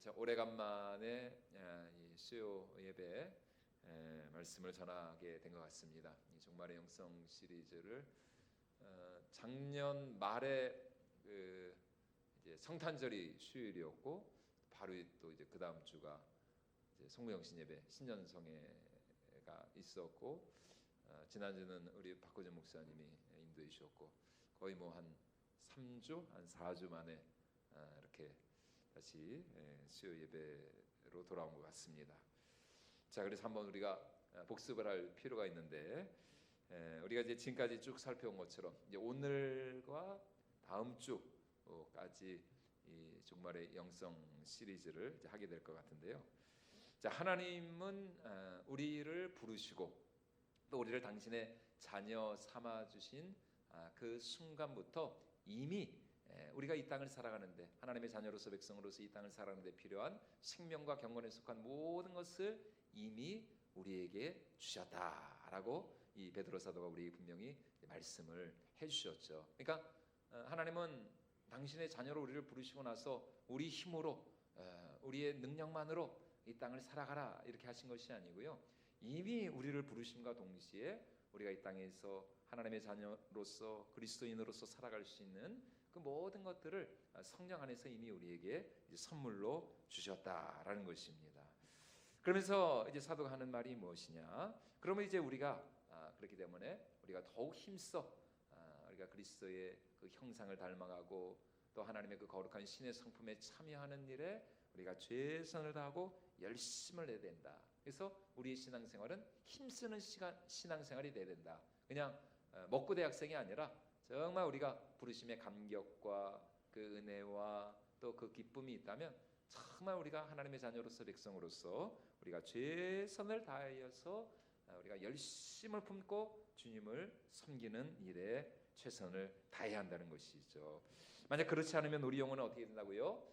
참 오래간만에 이 수요 예배 말씀을 전하게 된 것 같습니다. 이 종말의 영성 시리즈를 작년 말에 이제 성탄절이 수요일이었고 바로 또 이제 그 다음 주가 이제 성모영신 예배 신년성회가 있었고 지난주는 우리 박호준 목사님이 인도해 주셨고 거의 뭐 한 3주 한 4주 만에 이렇게 다시 수요 예배로 돌아온 것 같습니다. 자, 그래서 한번 우리가 복습을 할 필요가 있는데 우리가 이제 지금까지 쭉 살펴온 것처럼 이제 오늘과 다음 주까지 이 종말의 영성 시리즈를 이제 하게 될 것 같은데요. 자, 하나님은 우리를 부르시고 또 우리를 당신의 자녀 삼아 주신 그 순간부터 이미 우리가 이 땅을 살아가는데 하나님의 자녀로서 백성으로서 이 땅을 살아가는데 필요한 생명과 경건에 속한 모든 것을 이미 우리에게 주셨다라고 이 베드로 사도가 우리에게 분명히 말씀을 해주셨죠. 그러니까 하나님은 당신의 자녀로 우리를 부르시고 나서 우리 힘으로 우리의 능력만으로 이 땅을 살아가라 이렇게 하신 것이 아니고요. 이미 우리를 부르심과 동시에 우리가 이 땅에서 하나님의 자녀로서 그리스도인으로서 살아갈 수 있는 그 모든 것들을 성령 안에서 이미 우리에게 선물로 주셨다라는 것입니다. 그러면서 이제 사도가 하는 말이 무엇이냐? 그러면 이제 우리가 그렇기 때문에 우리가 더욱 힘써 우리가 그리스도의 그 형상을 닮아가고 또 하나님의 그 거룩한 신의 성품에 참여하는 일에 우리가 최선을 다하고 열심을 내야 된다. 그래서 우리의 신앙생활은 힘쓰는 신앙생활이 돼야 된다. 그냥 먹고 대학생이 아니라 정말 우리가 부르심의 감격과 그 은혜와 또 그 기쁨이 있다면 정말 우리가 하나님의 자녀로서 백성으로서 우리가 최선을 다하여서 우리가 열심을 품고 주님을 섬기는 일에 최선을 다해야 한다는 것이죠. 만약 그렇지 않으면 우리 영혼은 어떻게 된다고요?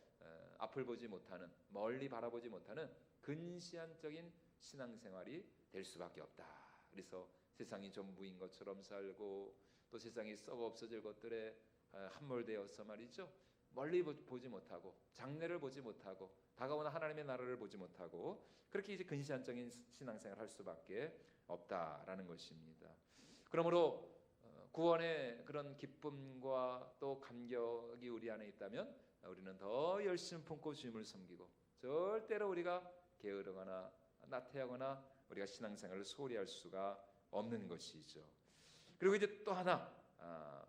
앞을 보지 못하는, 멀리 바라보지 못하는 근시안적인 신앙생활이 될 수밖에 없다. 그래서 세상이 전부인 것처럼 살고 또 세상이 썩어 없어질 것들에 함몰되어서 말이죠. 멀리 보지 못하고 장래를 보지 못하고 다가오는 하나님의 나라를 보지 못하고 그렇게 이제 근시안적인 신앙생활을 할 수밖에 없다라는 것입니다. 그러므로 구원의 그런 기쁨과 또 감격이 우리 안에 있다면 우리는 더 열심히 품고 주님을 섬기고 절대로 우리가 게으르거나 나태하거나 우리가 신앙생활을 소홀히 할 수가 없는 것이죠. 그리고 이제 또 하나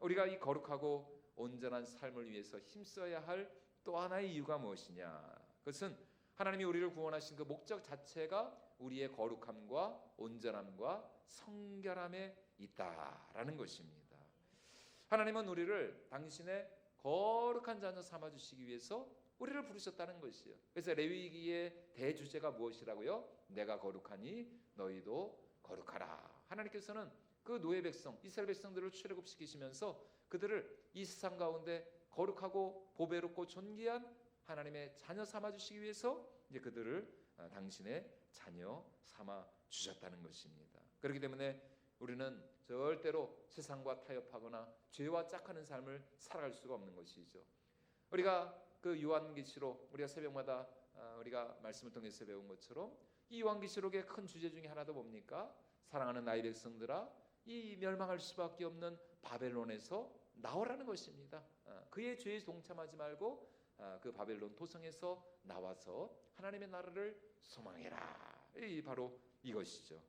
우리가 이 거룩하고 온전한 삶을 위해서 힘써야 할 또 하나의 이유가 무엇이냐? 그것은 하나님이 우리를 구원하신 그 목적 자체가 우리의 거룩함과 온전함과 성결함에 있다라는 것입니다. 하나님은 우리를 당신의 거룩한 자녀 삼아주시기 위해서 우리를 부르셨다는 것이에요. 그래서 레위기의 대주제가 무엇이라고요? 내가 거룩하니 너희도 거룩하라. 하나님께서는 그 노예 백성, 이스라엘 백성들을 출애굽시키시면서 그들을 이 세상 가운데 거룩하고 보배롭고 존귀한 하나님의 자녀 삼아 주시기 위해서 이제 그들을 당신의 자녀 삼아 주셨다는 것입니다. 그렇기 때문에 우리는 절대로 세상과 타협하거나 죄와 짝하는 삶을 살아갈 수가 없는 것이죠. 우리가 그 요한계시록 우리가 새벽마다 우리가 말씀을 통해서 배운 것처럼 이 요한계시록의 큰 주제 중에 하나도 뭡니까? 사랑하는 나의 백성들아 이 멸망할 수밖에 없는 바벨론에서 나오라는 것입니다. 그의 죄에 동참하지 말고 그 바벨론 도성에서 나와서 하나님의 나라를 소망해라. 이 바로 이것이죠.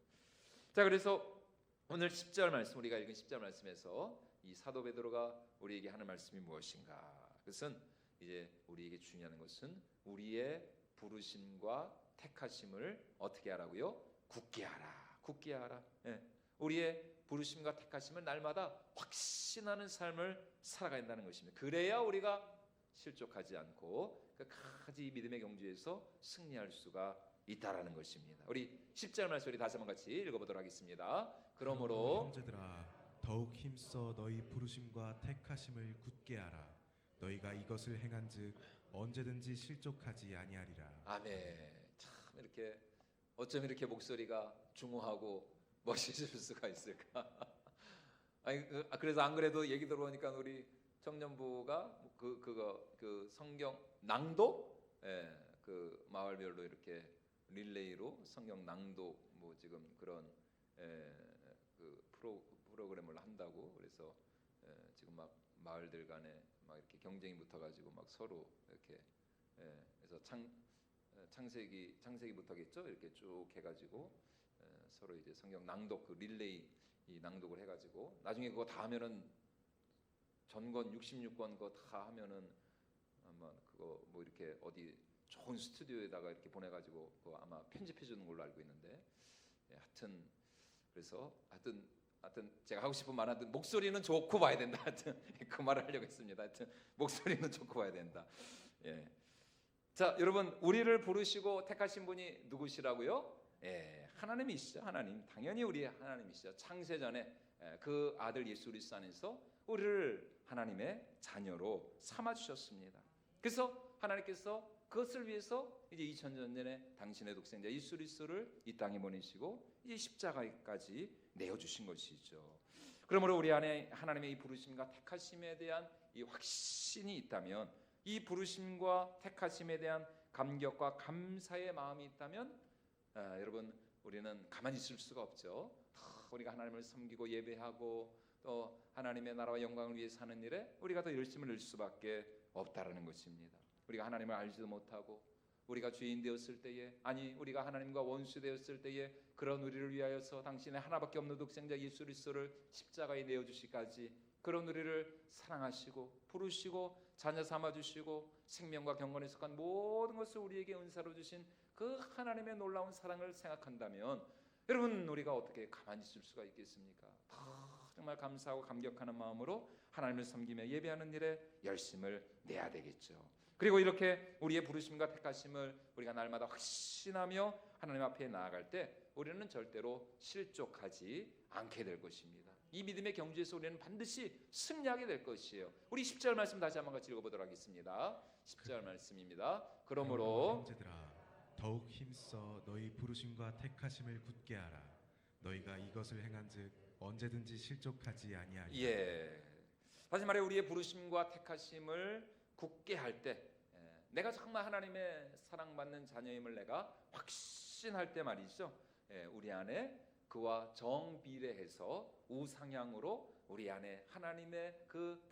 자, 그래서 오늘 10절 말씀 우리가 읽은 10절 말씀에서 이 사도 베드로가 우리에게 하는 말씀이 무엇인가? 그것은 이제 우리에게 중요한 것은 우리의 부르심과 택하심을 어떻게 하라고요? 굳게 하라. 굳게 하라. 예. 우리의 부르심과 택하심을 날마다 확신하는 삶을 살아가야 한다는 것입니다. 그래야 우리가 실족하지 않고 끝까지 믿음의 경주에서 승리할 수가 있다라는 것입니다. 우리 10절 말씀 우리 다시 한번 같이 읽어보도록 하겠습니다. 그러므로 형제들아 더욱 힘써 너희 부르심과 택하심을 굳게 하라. 너희가 이것을 행한즉 언제든지 실족하지 아니하리라. 아멘. 참 이렇게 어쩜 이렇게 목소리가 중후하고 멋있을 수가 있을까? 아니 그래서 안 그래도 얘기 들어보니까 우리 청년부가 그 성경 낭독 마을별로 이렇게 릴레이로 성경 낭독 뭐 지금 그런 그 프로그램을 한다고. 그래서 지금 막 마을들 간에 막 이렇게 경쟁이 붙어가지고 막 서로 이렇게 그래서 창세기부터겠죠. 이렇게 쭉 해가지고 서로 이제 성경 낭독 그 릴레이 이 낭독을 해가지고 나중에 그거 다 하면은 전권 66권 그거 다 하면은 아마 그거 뭐 이렇게 어디 좋은 스튜디오에다가 이렇게 보내가지고 그거 아마 편집해 주는 걸로 알고 있는데 하여튼 그래서 하여튼 제가 하고 싶은 말 하여튼 목소리는 좋고 봐야 된다. 하여튼 그 말을 하려고 했습니다. 하여튼 목소리는 좋고 봐야 된다. 예. 자, 여러분 우리를 부르시고 택하신 분이 누구시라고요? 예, 하나님이시죠. 하나님. 당연히 우리 하나님이시죠. 창세전에 그 아들 예수 그리스도 안에서 우리를 하나님의 자녀로 삼아 주셨습니다. 그래서 하나님께서 그것을 위해서 이제 2000년 전에 당신의 독생자 예수 그리스도를 이 땅에 보내시고 이제 십자가까지 내어 주신 것이죠. 그러므로 우리 안에 하나님의 이 부르심과 택하심에 대한 이 확신이 있다면, 이 부르심과 택하심에 대한 감격과 감사의 마음이 있다면 여러분 우리는 가만히 있을 수가 없죠. 우리가 하나님을 섬기고 예배하고 또 하나님의 나라와 영광을 위해서 하는 일에 우리가 더 열심을 낼 수밖에 없다라는 것입니다. 우리가 하나님을 알지도 못하고 우리가 죄인 되었을 때에, 아니 우리가 하나님과 원수 되었을 때에 그런 우리를 위하여서 당신의 하나밖에 없는 독생자 예수 그리스도를 십자가에 내어 주시기까지 그런 우리를 사랑하시고 부르시고 자녀 삼아 주시고 생명과 경건에 속한 모든 것을 우리에게 은사로 주신 그 하나님의 놀라운 사랑을 생각한다면 여러분 우리가 어떻게 가만히 있을 수가 있겠습니까? 정말 감사하고 감격하는 마음으로 하나님을 섬기며 예배하는 일에 열심을 내야 되겠죠. 그리고 이렇게 우리의 부르심과 택하심을 우리가 날마다 확신하며 하나님 앞에 나아갈 때 우리는 절대로 실족하지 않게 될 것입니다. 이 믿음의 경주에서 우리는 반드시 승리하게 될 것이에요. 우리 10절 말씀 다시 한번 같이 읽어보도록 하겠습니다. 10절 말씀입니다. 그러므로 형제들아 더욱 힘써 너희 부르심과 택하심을 굳게 하라. 너희가 이것을 행한즉 언제든지 실족하지 아니하리라. 예, 다시 말해 우리의 부르심과 택하심을 굳게 할 때, 내가 정말 하나님의 사랑받는 자녀임을 내가 확신할 때 말이죠. 우리 안에 그와 정비례해서 우상향으로 우리 안에 하나님의 그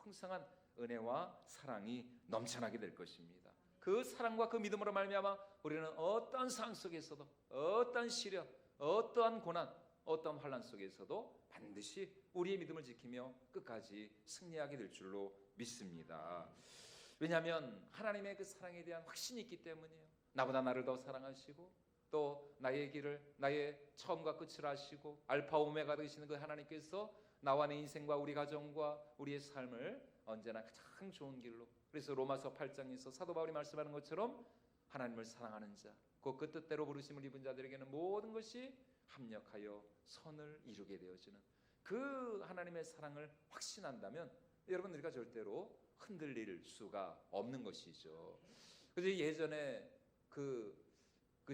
풍성한 은혜와 사랑이 넘쳐나게 될 것입니다. 그 사랑과 그 믿음으로 말미암아 우리는 어떠한 상황 속에서도, 어떠한 시련, 어떠한 고난, 어떠한 환난 속에서도 반드시 우리의 믿음을 지키며 끝까지 승리하게 될 줄로 믿습니다. 왜냐하면 하나님의 그 사랑에 대한 확신이 있기 때문이에요. 나보다 나를 더 사랑하시고 또 나의 길을, 나의 처음과 끝을 아시고 알파 오메가 되시는 그 하나님께서 나와 내 인생과 우리 가정과 우리의 삶을 언제나 가장 좋은 길로, 그래서 로마서 8장에서 사도 바울이 말씀하는 것처럼 하나님을 사랑하는 자, 그 뜻대로 부르심을 입은 자들에게는 모든 것이 합력하여 선을 이루게 되어지는 그 하나님의 사랑을 확신한다면 여러분 우리가 절대로 흔들릴 수가 없는 것이죠. 그래서 예전에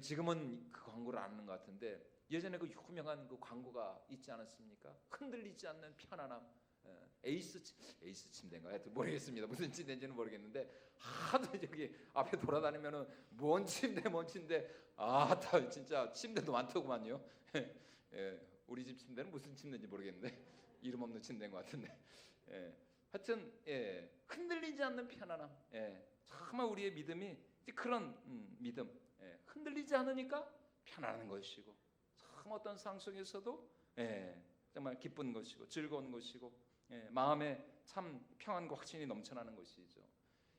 지금은 그 광고를 안 하는 것 같은데 예전에 그 유명한 그 광고가 있지 않았습니까? 흔들리지 않는 편안함. 에이스 침대인가 하여튼 모르겠습니다. 무슨 침대인지는 모르겠는데 하도 저기 앞에 돌아다니면은 뭔 침대 다 진짜 침대도 많더구만요. 우리 집 침대는 무슨 침대인지 모르겠는데 이름 없는 침대인 것 같은데 하여튼 흔들리지 않는 편안함. 정말 우리의 믿음이 그런 믿음, 흔들리지 않으니까 편안한 것이고 참 어떤 상황 속에서도 정말 기쁜 것이고 즐거운 것이고 마음에 참 평안과 확신이 넘쳐나는 것이죠.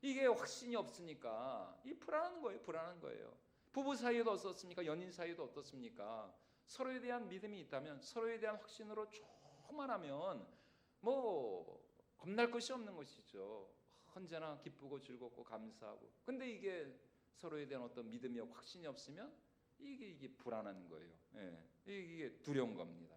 이게 확신이 없으니까 이 불안한 거예요. 부부 사이에도 어떻습니까? 연인 사이에도 어떻습니까? 서로에 대한 믿음이 있다면, 서로에 대한 확신으로 충만하면 뭐 겁날 것이 없는 것이죠. 언제나 기쁘고 즐겁고 감사하고. 근데 이게 서로에 대한 어떤 믿음이 확신이 없으면 이게 불안한 거예요. 이게 두려운 겁니다.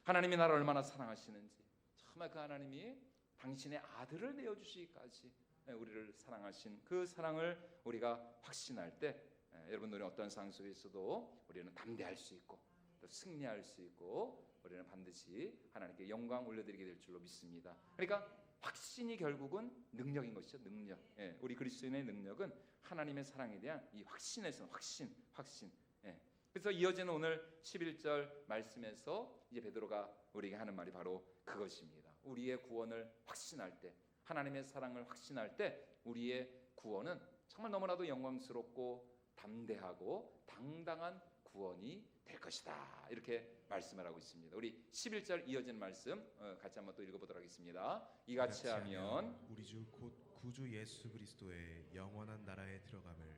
하나님이 나를 얼마나 사랑하시는지, 정말 그 하나님이 당신의 아들을 내어주시기까지 우리를 사랑하신 그 사랑을 우리가 확신할 때 여러분 우리는 어떤 상황 속에서도 우리는 담대할 수 있고 또 승리할 수 있고 우리는 반드시 하나님께 영광 올려드리게 될 줄로 믿습니다. 그러니까 확신이 결국은 능력인 것이죠. 능력. 예, 우리 그리스도인의 능력은 하나님의 사랑에 대한 이 확신에서 확신. 예. 그래서 이어지는 오늘 11절 말씀에서 이제 베드로가 우리에게 하는 말이 바로 그것입니다. 우리의 구원을 확신할 때, 하나님의 사랑을 확신할 때 우리의 구원은 정말 너무나도 영광스럽고 담대하고 당당한 구원이 될 것이다. 이렇게 말씀을 하고 있습니다. 우리 11절 이어지는 말씀 같이 한번 또 읽어보도록 하겠습니다. 이같이 하면 우리 주 곧 구주 예수 그리스도의 영원한 나라에 들어감을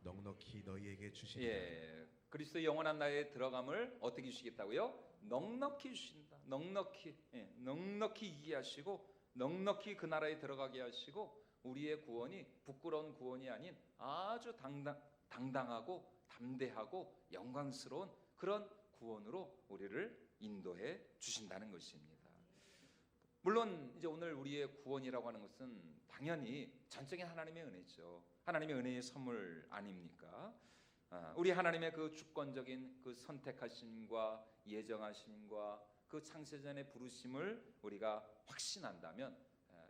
넉넉히 너희에게 주시리라. 예, 그리스도의 영원한 나라에 들어감을 어떻게 주시겠다고요? 넉넉히 주신다. 넉넉히, 예, 넉넉히 이해하시고 넉넉히 그 나라에 들어가게 하시고 우리의 구원이 부끄러운 구원이 아닌 아주 당당하고 담대하고 영광스러운 그런 구원으로 우리를 인도해 주신다는 것입니다. 물론 이제 오늘 우리의 구원이라고 하는 것은 당연히 전적인 하나님의 은혜죠. 하나님의 은혜의 선물 아닙니까? 우리 하나님의 그 주권적인 그 선택하심과 예정하심과 그 창세전의 부르심을 우리가 확신한다면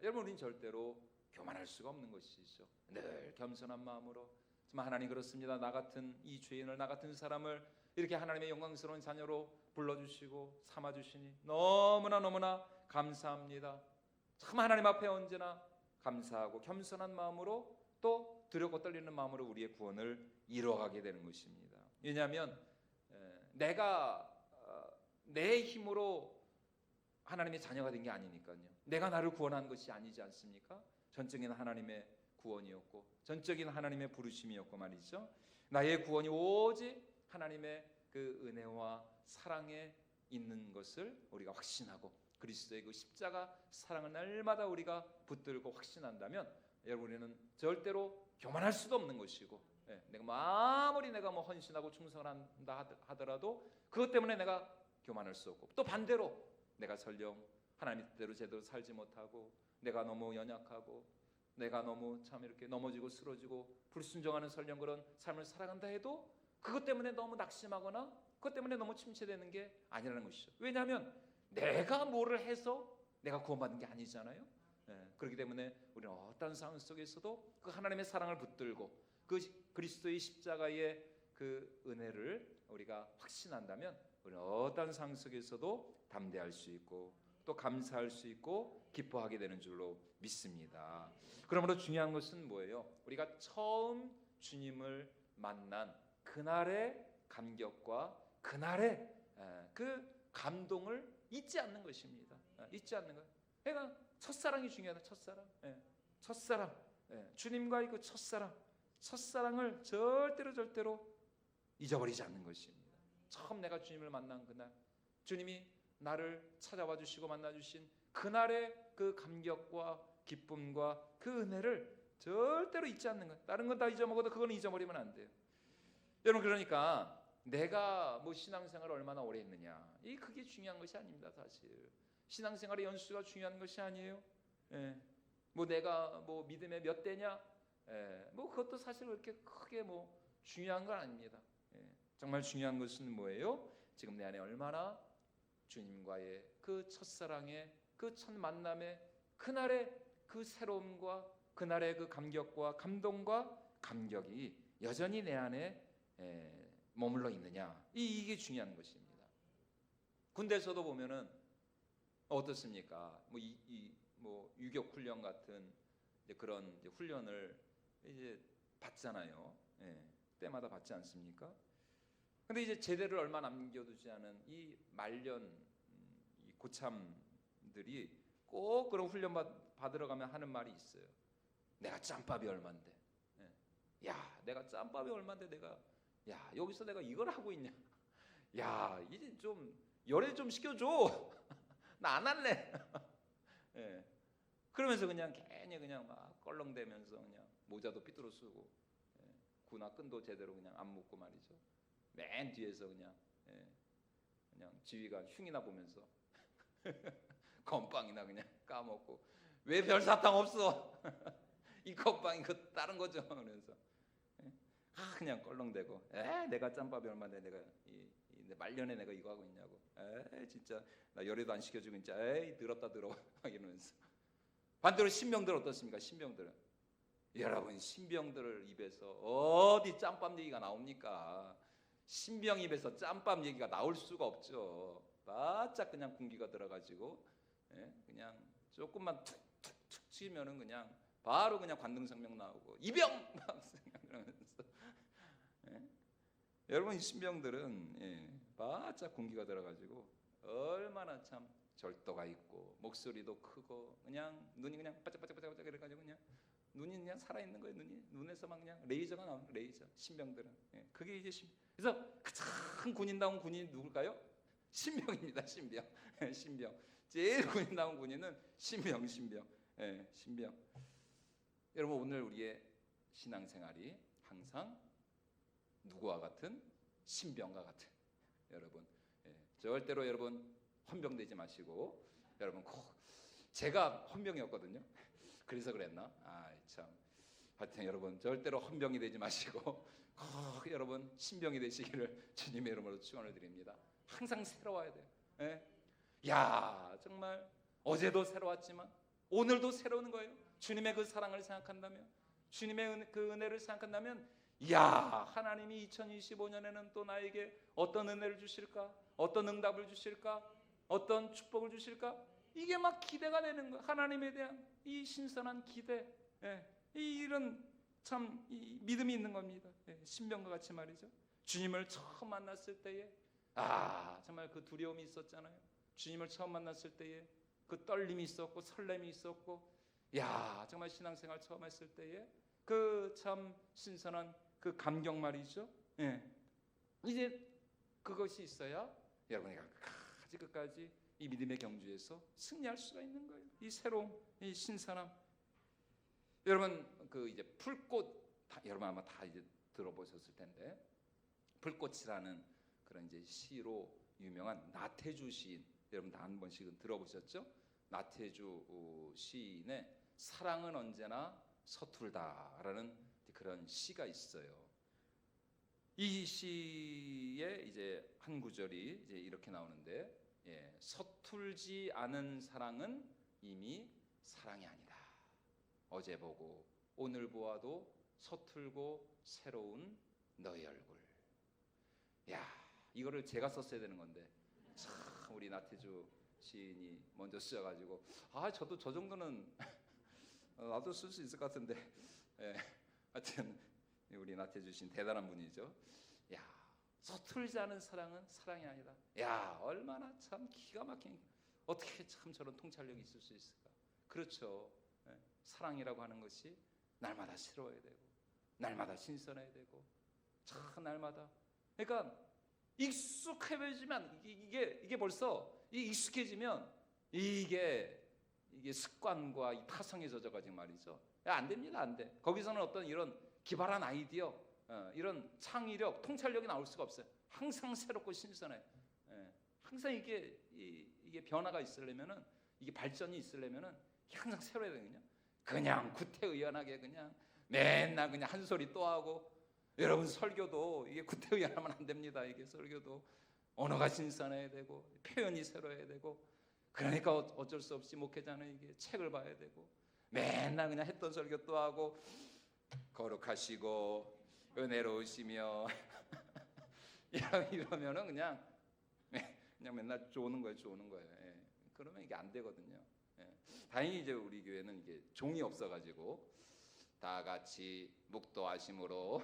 여러분 우리는 절대로 교만할 수가 없는 것이죠. 늘 겸손한 마음으로 정말 하나님 그렇습니다. 나 같은 이 죄인을 나 같은 사람을 이렇게 하나님의 영광스러운 자녀로 불러주시고 삼아주시니 너무나 감사합니다. 참 하나님 앞에 언제나 감사하고 겸손한 마음으로 또 두렵고 떨리는 마음으로 우리의 구원을 이루어가게 되는 것입니다. 왜냐하면 내가 내 힘으로 하나님의 자녀가 된 게 아니니까요. 내가 나를 구원한 것이 아니지 않습니까? 전적인 하나님의 구원이었고 전적인 하나님의 부르심이었고 말이죠. 나의 구원이 오직 하나님의 그 은혜와 사랑에 있는 것을 우리가 확신하고 그리스도의 그 십자가 사랑을 날마다 우리가 붙들고 확신한다면 여러분 우리는 절대로 교만할 수도 없는 것이고 내가 아무리 내가 뭐 헌신하고 충성을 한다 하더라도 그것 때문에 내가 교만할 수 없고 또 반대로 내가 설령 하나님 뜻대로 제대로 살지 못하고 내가 너무 연약하고 내가 너무 참 이렇게 넘어지고 쓰러지고 불순종하는 설령 그런 삶을 살아간다 해도 그것 때문에 너무 낙심하거나 그것 때문에 너무 침체되는 게 아니라는 것이죠. 왜냐하면 내가 뭐를 해서 내가 구원받은 게 아니잖아요. 그렇기 때문에 우리는 어떤 상황 속에서도 그 하나님의 사랑을 붙들고 그 그리스도의 십자가의 그 은혜를 우리가 확신한다면 우리는 어떤 상황 속에서도 담대할 수 있고 또 감사할 수 있고 기뻐하게 되는 줄로 믿습니다. 그러므로 중요한 것은 뭐예요? 우리가 처음 주님을 만난 그날의 감격과 그날의 그 감동을 잊지 않는 것입니다. 잊지 않는 것. 그러니까 첫사랑이 중요하다. 첫사랑. 주님과의 그 첫사랑을 절대로 잊어버리지 않는 것입니다. 처음 내가 주님을 만난 그날, 주님이 나를 찾아와 주시고 만나 주신 그날의 그 감격과 기쁨과 그 은혜를 절대로 잊지 않는 것. 다른 건 다 잊어먹어도 그거는 잊어버리면 안 돼요. 여러분 그러니까 내가 뭐 신앙생활을 얼마나 오래 했느냐 그게 중요한 것이 아닙니다. 사실 신앙생활의 연수가 중요한 것이 아니에요. 뭐 내가 뭐 믿음의 몇 대냐 뭐 그것도 사실 그렇게 크게 뭐 중요한 건 아닙니다. 정말 중요한 것은 뭐예요? 지금 내 안에 얼마나 주님과의 그 첫사랑의 그 첫 만남의 그날의 그 새로움과 그날의 그 감격과 감동과 감격이 여전히 내 안에 머물러 있느냐 이게 중요한 것입니다. 군대에서도 보면은 어떻습니까? 뭐 유격 훈련 같은 이제 그런 이제 훈련을 이제 받잖아요. 때마다 받지 않습니까? 근데 이제 제대를 얼마 남겨두지 않은 이 말년 이 고참들이 꼭 그런 훈련 받으러 가면 하는 말이 있어요. 내가 짬밥이 얼만데, 야, 내가 짬밥이 얼만데 내가, 야, 여기서 내가 이걸 하고 있냐? 야, 이제 좀 열애 좀 시켜줘. 나 안 할래. 그러면서 그냥 괜히 그냥 막 껄렁대면서 그냥 모자도 삐뚤어 쓰고, 군화 끈도 제대로 그냥 안 묶고 말이죠. 맨 뒤에서 그냥 지휘관 흉이나 보면서 건빵이나 그냥 까먹고 왜 별 사탕 없어? 이 건빵이 그 다른 거죠. 그래서 그냥 껄렁대고 내가 짬밥이 얼마인데 내가 이 말년에 내가 이거 하고 있냐고 진짜 나 열애도 안 시켜주고 진짜 더럽다 더러워 이러면서 반대로 신병들 어떻습니까? 신병들은 여러분 신병들 입에서 어디 짬밥 얘기가 나옵니까? 신병 입에서 짬밥 얘기가 나올 수가 없죠. 바짝 그냥 군기가 들어가지고 그냥 조금만 툭툭툭 치면은 그냥 바로 그냥 관등성명 나오고 이병 막 그러면서 여러분 이 신병들은 바짝 군기가 들어가지고 얼마나 참 절도가 있고 목소리도 크고 그냥 눈이 그냥 바짝바짝바짝 이래가지고 그냥 눈이 그냥 살아있는 거예요. 눈에서만 그냥 레이저가 나오는 거예요. 레이저. 신병들은 그게 이제 그래서 가장 군인다운 군인이 누굴까요? 신병입니다. 신병. 신병. 제일 군인다운 군인은 신병. 여러분 오늘 우리의 신앙생활이 항상 누구와 같은? 신병과 같은. 여러분 절대로 여러분 헌병되지 마시고 여러분 꼭 제가 헌병이었거든요. 그래서 그랬나? 참. 하여튼 여러분 절대로 헌병이 되지 마시고 꼭 여러분 신병이 되시기를 주님의 이름으로 축원을 드립니다. 항상 새로워야 돼요. 야 정말 어제도 새로웠지만 오늘도 새로운 거예요. 주님의 그 사랑을 생각한다면, 주님의 그 은혜를 생각한다면, 야 하나님이 2025년에는 또 나에게 어떤 은혜를 주실까? 어떤 응답을 주실까? 어떤 축복을 주실까? 이게 막 기대가 되는 거예요. 하나님에 대한 이 신선한 기대, 이런 참 이 믿음이 있는 겁니다. 신병과 같이 말이죠. 주님을 처음 만났을 때에 정말 그 두려움이 있었잖아요. 주님을 처음 만났을 때에 그 떨림이 있었고 설렘이 있었고, 야 정말 신앙생활 처음 했을 때에 그 참 신선한 그 감격 말이죠. 이제 그것이 있어야 여러분이 끝까지 이 믿음의 경주에서 승리할 수가 있는 거예요. 이 새로운 이 신선함. 여러분 그 이제 풀꽃 여러분 아마 다 이제 들어보셨을 텐데, 불꽃이라는 그런 이제 시로 유명한 나태주 시인, 여러분 다 한 번씩은 들어보셨죠? 나태주 시인의 사랑은 언제나 서툴다라는 그런 시가 있어요. 이 시의 이제 한 구절이 이제 이렇게 나오는데, 서툴지 않은 사랑은 이미 사랑이 아니다. 어제 보고 오늘 보아도 서툴고 새로운 너의 얼굴. 야 이거를 제가 썼어야 되는 건데 참 우리 나태주 시인이 먼저 쓰셔가지고 저도 저 정도는 나도 쓸 수 있을 것 같은데, 하여튼 우리 나태주 시인 대단한 분이죠. 야 서툴지 않은 사랑은 사랑이 아니다. 야 얼마나 참 기가 막힌, 어떻게 참 저런 통찰력이 있을 수 있을까? 그렇죠. 사랑이라고 하는 것이 날마다 새로워야 되고 날마다 신선해야 되고 참 날마다, 그러니까 익숙해지면 이게 벌써 익숙해지면 이게 습관과 이 타성에 젖어가지고 말이죠. 안 됩니다. 안 돼. 거기서는 어떤 이런 기발한 아이디어, 이런 창의력, 통찰력이 나올 수가 없어요. 항상 새롭고 신선해. 항상 이게 변화가 있으려면은, 이게 발전이 있으려면은 항상 새로워야 되거든요. 그냥 구태의연하게 그냥 맨날 그냥 한 소리 또 하고, 여러분 설교도 이게 구태의연하면 안 됩니다. 이게 설교도 언어가 신선해야 되고 표현이 새로워야 되고, 그러니까 어쩔 수 없이 목회자는 이게 책을 봐야 되고, 맨날 그냥 했던 설교 또 하고 거룩하시고 은혜로우시며 이러면은 그냥 맨날 쪼는 거예요. 그러면 이게 안 되거든요. 다행히 이제 우리 교회는 이게 종이 없어가지고 다 같이 묵도하심으로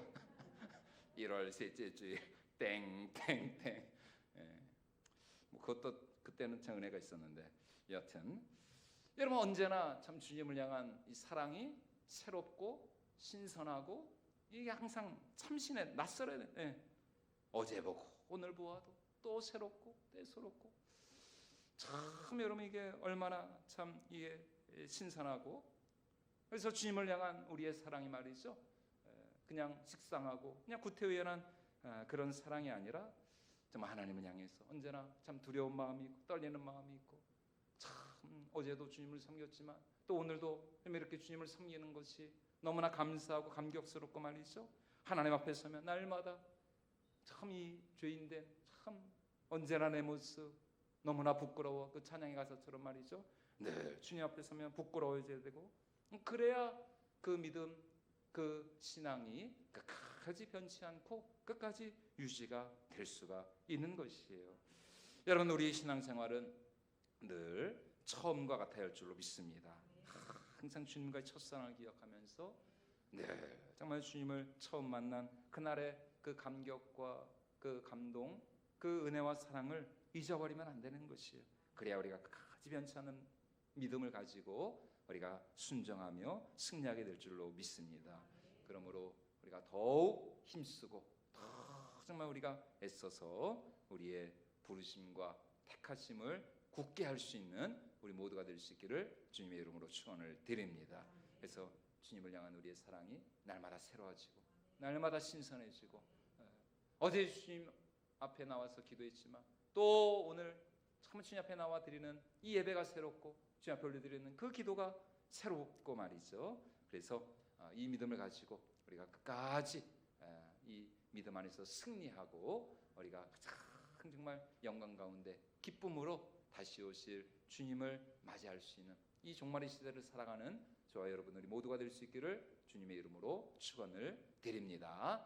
1월 셋째 주일 땡땡땡. 뭐 그것도 그때는 참 은혜가 있었는데, 여하튼 여러분 언제나 참 주님을 향한 이 사랑이 새롭고 신선하고 이게 항상 참신해, 낯설어야 돼. 어제 보고 오늘 보아도 또 새롭고 때스럽고, 참 여러분 이게 얼마나 참 이게 신선하고, 그래서 주님을 향한 우리의 사랑이 말이죠, 그냥 식상하고 그냥 구태의연한 그런 사랑이 아니라 정말 하나님을 향해서 언제나 참 두려운 마음이 있고 떨리는 마음이 있고, 참 어제도 주님을 섬겼지만 또 오늘도 이렇게 주님을 섬기는 것이 너무나 감사하고 감격스럽고 말이죠. 하나님 앞에 서면 날마다 참 이 죄인된 참 언제나 내 모습 너무나 부끄러워, 그 찬양의 가사처럼 말이죠. 늘 주님 앞에 서면 부끄러워져야 되고, 그래야 그 믿음, 그 신앙이 끝까지 변치 않고 끝까지 유지가 될 수가 있는 것이에요. 여러분, 우리의 신앙생활은 늘 처음과 같아야 할 줄로 믿습니다. 항상 주님과의 첫사랑을 기억하면서 정말 주님을 처음 만난 그날의 그 감격과 그 감동, 그 은혜와 사랑을 잊어버리면 안 되는 것이에요. 그래야 우리가 끝까지 변치 않는 믿음을 가지고 우리가 순정하며 승리하게 될 줄로 믿습니다. 그러므로 우리가 더욱 힘쓰고 더 정말 우리가 애써서 우리의 부르심과 택하심을 굳게 할 수 있는 우리 모두가 될 수 있기를 주님의 이름으로 축원을 드립니다. 그래서 주님을 향한 우리의 사랑이 날마다 새로워지고 날마다 신선해지고, 어제 주님 앞에 나와서 기도했지만 또 오늘 참 주님 앞에 나와 드리는 이 예배가 새롭고 주님 앞에 올려드리는 그 기도가 새롭고 말이죠. 그래서 이 믿음을 가지고 우리가 끝까지 이 믿음 안에서 승리하고 우리가 가장 정말 영광 가운데 기쁨으로 다시 오실 주님을 맞이할 수 있는 이 종말의 시대를 살아가는 저와 여러분 우리 모두가 될 수 있기를 주님의 이름으로 축원을 드립니다.